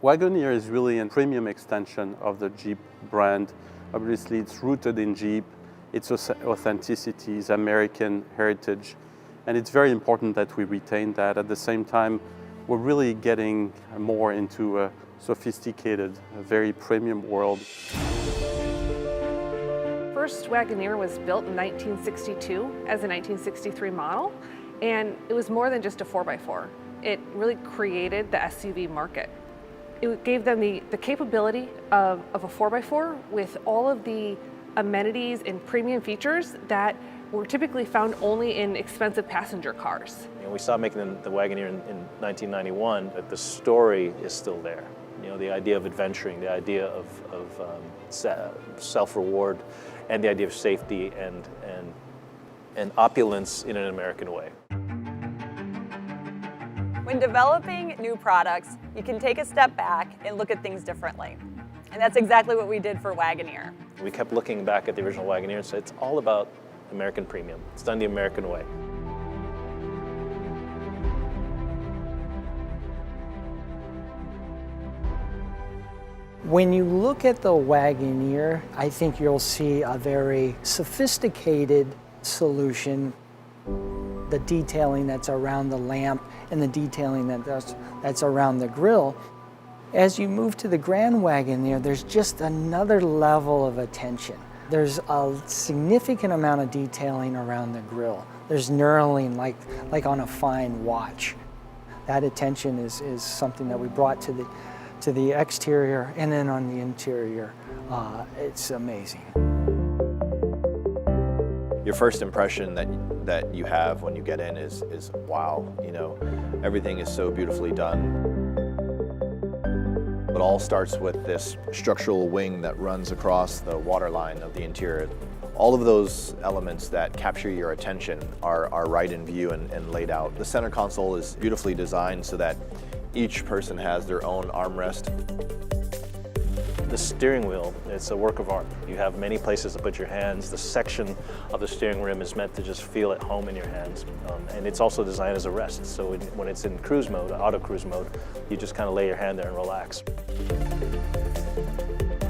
Wagoneer is really a premium extension of the Jeep brand. Obviously, it's rooted in Jeep, its authenticity, its American heritage, and it's very important that we retain that. At the same time, we're really getting more into a sophisticated, very premium world. First Wagoneer was built in 1962 as a 1963 model, and it was more than just a 4x4. It really created the SUV market. It gave them the capability of a 4x4 with all of the amenities and premium features that were typically found only in expensive passenger cars. We stopped making the Wagoneer in 1991, but the story is still there. The idea of adventuring, the idea of self-reward, and the idea of safety and opulence in an American way. When developing new products, you can take a step back and look at things differently. And that's exactly what we did for Wagoneer. We kept looking back at the original Wagoneer and said, it's all about American premium. It's done the American way. When you look at the Wagoneer, I think you'll see a very sophisticated solution. The detailing that's around the lamp and the detailing that's around the grille. As you move to the Grand Wagoneer, there's just another level of attention. There's a significant amount of detailing around the grille. There's knurling like on a fine watch. That attention is something that we brought to the exterior, and then on the interior, it's amazing. Your first impression that you have when you get in is wow, everything is so beautifully done. It all starts with this structural wing that runs across the waterline of the interior. All of those elements that capture your attention are right in view and laid out. The center console is beautifully designed so that each person has their own armrest. The steering wheel, it's a work of art. You have many places to put your hands. The section of the steering rim is meant to just feel at home in your hands. And it's also designed as a rest. So when it's in cruise mode, auto cruise mode, you just kind of lay your hand there and relax.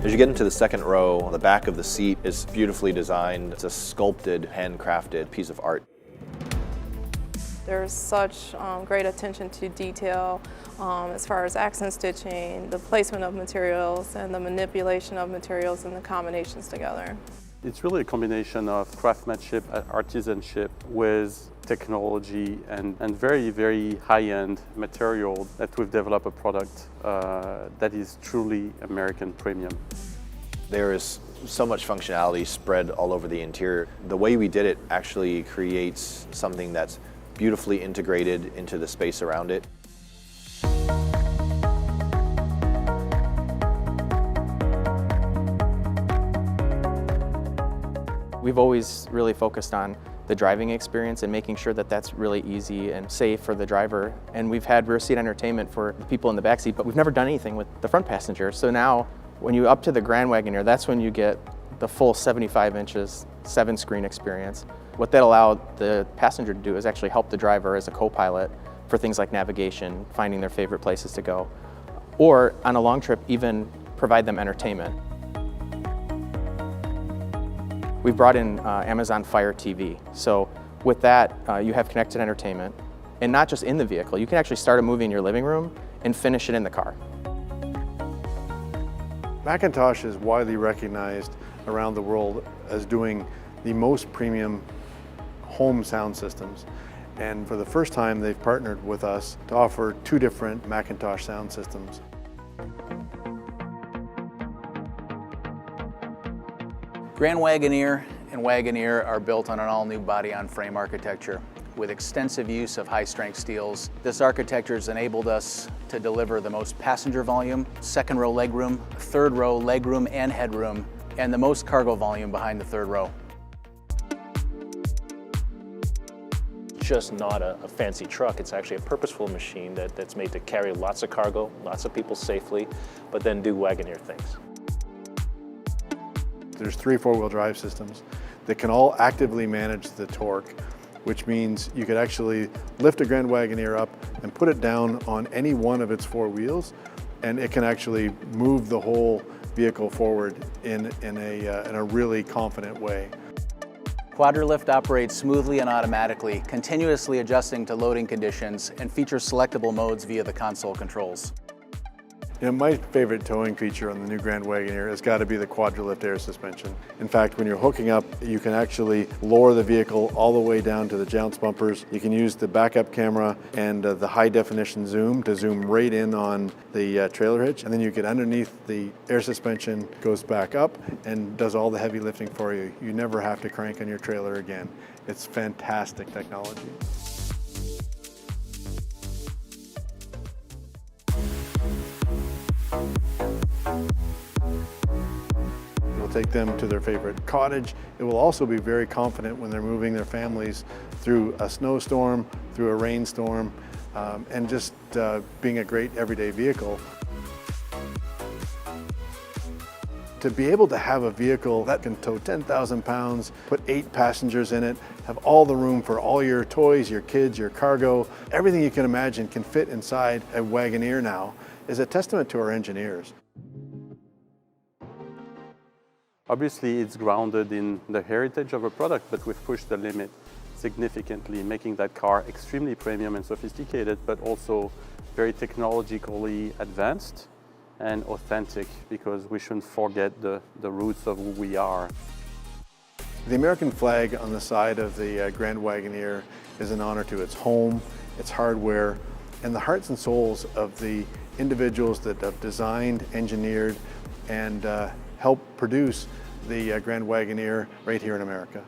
As you get into the second row, the back of the seat is beautifully designed. It's a sculpted, handcrafted piece of art. There's such great attention to detail as far as accent stitching, the placement of materials, and the manipulation of materials and the combinations together. It's really a combination of craftsmanship, artisanship with technology and very, very high-end material that we've developed a product that is truly American premium. There is so much functionality spread all over the interior. The way we did it actually creates something that's beautifully integrated into the space around it. We've always really focused on the driving experience and making sure that that's really easy and safe for the driver. And we've had rear seat entertainment for the people in the back seat, but we've never done anything with the front passenger. So now, when you up to the Grand Wagoneer, that's when you get the full 75 inches, 7-screen experience. What that allowed the passenger to do is actually help the driver as a co-pilot for things like navigation, finding their favorite places to go, or on a long trip, even provide them entertainment. We've brought in Amazon Fire TV. So with that, you have connected entertainment, and not just in the vehicle. You can actually start a movie in your living room and finish it in the car. Macintosh is widely recognized around the world as doing the most premium home sound systems. And for the first time, they've partnered with us to offer 2 different Macintosh sound systems. Grand Wagoneer and Wagoneer are built on an all-new body-on-frame architecture with extensive use of high-strength steels. This architecture has enabled us to deliver the most passenger volume, second-row legroom, third-row legroom and headroom, and the most cargo volume behind the third row. Just not a fancy truck. It's actually a purposeful machine that's made to carry lots of cargo, lots of people safely, but then do Wagoneer things. There's 3 4-wheel drive systems that can all actively manage the torque, which means you could actually lift a Grand Wagoneer up and put it down on any one of its 4 wheels and it can actually move the whole vehicle forward in a really confident way. Quadrilift operates smoothly and automatically, continuously adjusting to loading conditions, and features selectable modes via the console controls. You know, my favorite towing feature on the new Grand Wagoneer has got to be the Quadrilift air suspension. In fact, when you're hooking up, you can actually lower the vehicle all the way down to the jounce bumpers. You can use the backup camera and the high definition zoom to zoom right in on the trailer hitch, and then you get underneath the air suspension, goes back up and does all the heavy lifting for you. You never have to crank on your trailer again. It's fantastic technology. Take them to their favorite cottage. It will also be very confident when they're moving their families through a snowstorm, through a rainstorm, and just being a great everyday vehicle. To be able to have a vehicle that can tow 10,000 pounds, put 8 passengers in it, have all the room for all your toys, your kids, your cargo, everything you can imagine can fit inside a Wagoneer now, is a testament to our engineers. Obviously, it's grounded in the heritage of a product, but we've pushed the limit significantly, making that car extremely premium and sophisticated, but also very technologically advanced and authentic, because we shouldn't forget the roots of who we are. The American flag on the side of the Grand Wagoneer is an honor to its home, its hardware, and the hearts and souls of the individuals that have designed, engineered, and help produce the Grand Wagoneer right here in America.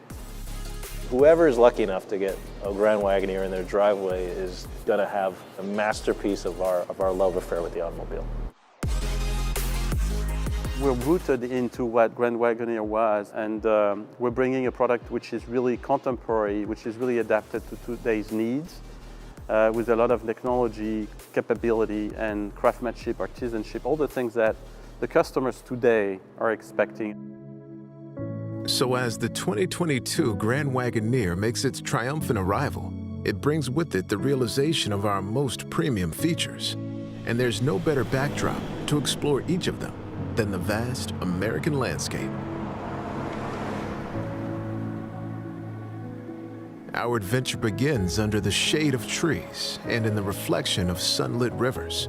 Whoever is lucky enough to get a Grand Wagoneer in their driveway is going to have a masterpiece of our love affair with the automobile. We're rooted into what Grand Wagoneer was, and we're bringing a product which is really contemporary, which is really adapted to today's needs, with a lot of technology, capability, and craftsmanship, artisanship, all the things that the customers today are expecting. So as the 2022 Grand Wagoneer makes its triumphant arrival, it brings with it the realization of our most premium features. And there's no better backdrop to explore each of them than the vast American landscape. Our adventure begins under the shade of trees and in the reflection of sunlit rivers.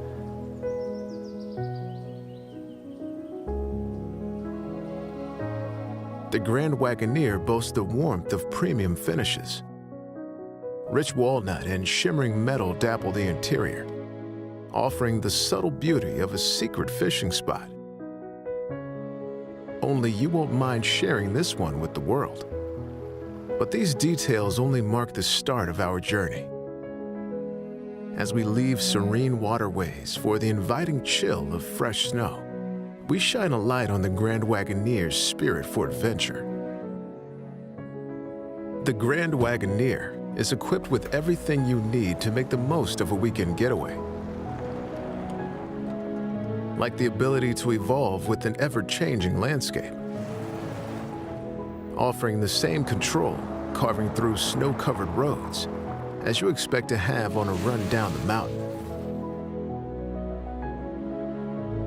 The Grand Wagoneer boasts the warmth of premium finishes. Rich walnut and shimmering metal dapple the interior, offering the subtle beauty of a secret fishing spot. Only you won't mind sharing this one with the world. But these details only mark the start of our journey. As we leave serene waterways for the inviting chill of fresh snow, we shine a light on the Grand Wagoneer's spirit for adventure. The Grand Wagoneer is equipped with everything you need to make the most of a weekend getaway. Like the ability to evolve with an ever-changing landscape, offering the same control carving through snow-covered roads as you expect to have on a run down the mountain.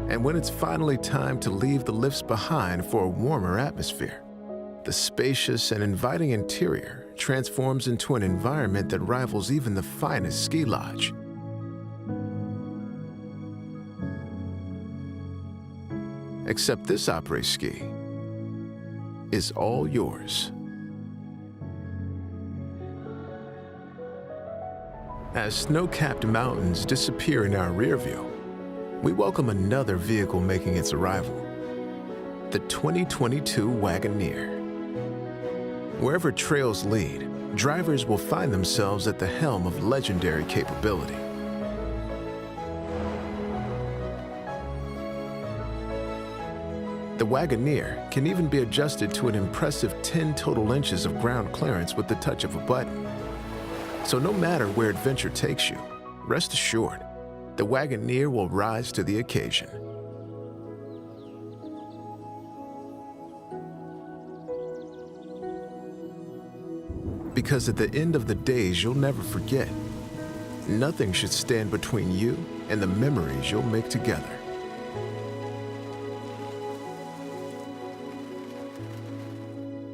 And when it's finally time to leave the lifts behind for a warmer atmosphere, the spacious and inviting interior transforms into an environment that rivals even the finest ski lodge. Except this après-ski is all yours. As snow-capped mountains disappear in our rear view, we welcome another vehicle making its arrival, the 2022 Wagoneer. Wherever trails lead, drivers will find themselves at the helm of legendary capability. The Wagoneer can even be adjusted to an impressive 10 total inches of ground clearance with the touch of a button. So no matter where adventure takes you, rest assured, the Wagoneer will rise to the occasion. Because at the end of the days you'll never forget, nothing should stand between you and the memories you'll make together.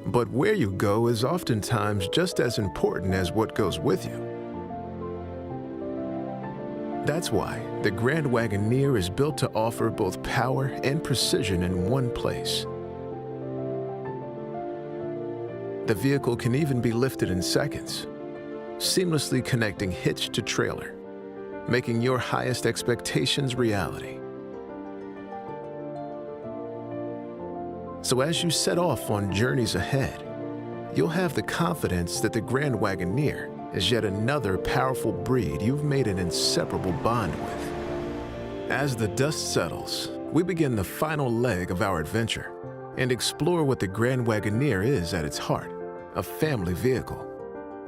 But where you go is oftentimes just as important as what goes with you. That's why the Grand Wagoneer is built to offer both power and precision in one place. The vehicle can even be lifted in seconds, seamlessly connecting hitch to trailer, making your highest expectations reality. So as you set off on journeys ahead, you'll have the confidence that the Grand Wagoneer is yet another powerful breed you've made an inseparable bond with. As the dust settles, we begin the final leg of our adventure and explore what the Grand Wagoneer is at its heart, a family vehicle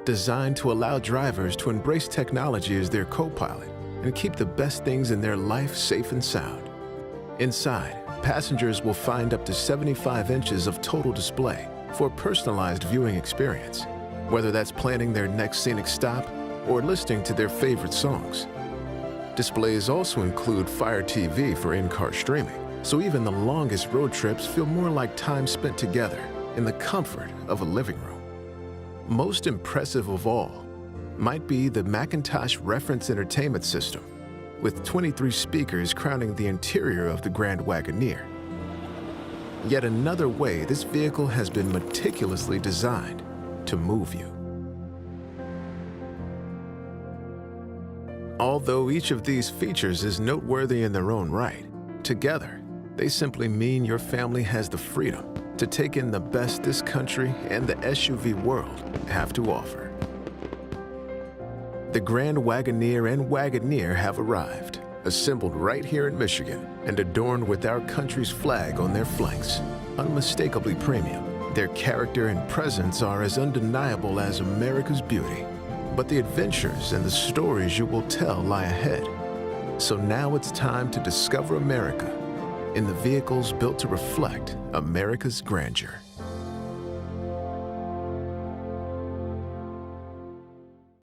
designed to allow drivers to embrace technology as their co-pilot and keep the best things in their life safe and sound. Inside, passengers will find up to 75 inches of total display for a personalized viewing experience, whether that's planning their next scenic stop or listening to their favorite songs. Displays also include Fire TV for in-car streaming, so even the longest road trips feel more like time spent together in the comfort of a living room. Most impressive of all might be the Macintosh Reference Entertainment System, with 23 speakers crowning the interior of the Grand Wagoneer. Yet another way this vehicle has been meticulously designed to move you. Although each of these features is noteworthy in their own right, together, they simply mean your family has the freedom to take in the best this country and the SUV world have to offer. The Grand Wagoneer and Wagoneer have arrived, assembled right here in Michigan and adorned with our country's flag on their flanks. Unmistakably premium, their character and presence are as undeniable as America's beauty. But the adventures and the stories you will tell lie ahead. So now it's time to discover America in the vehicles built to reflect America's grandeur.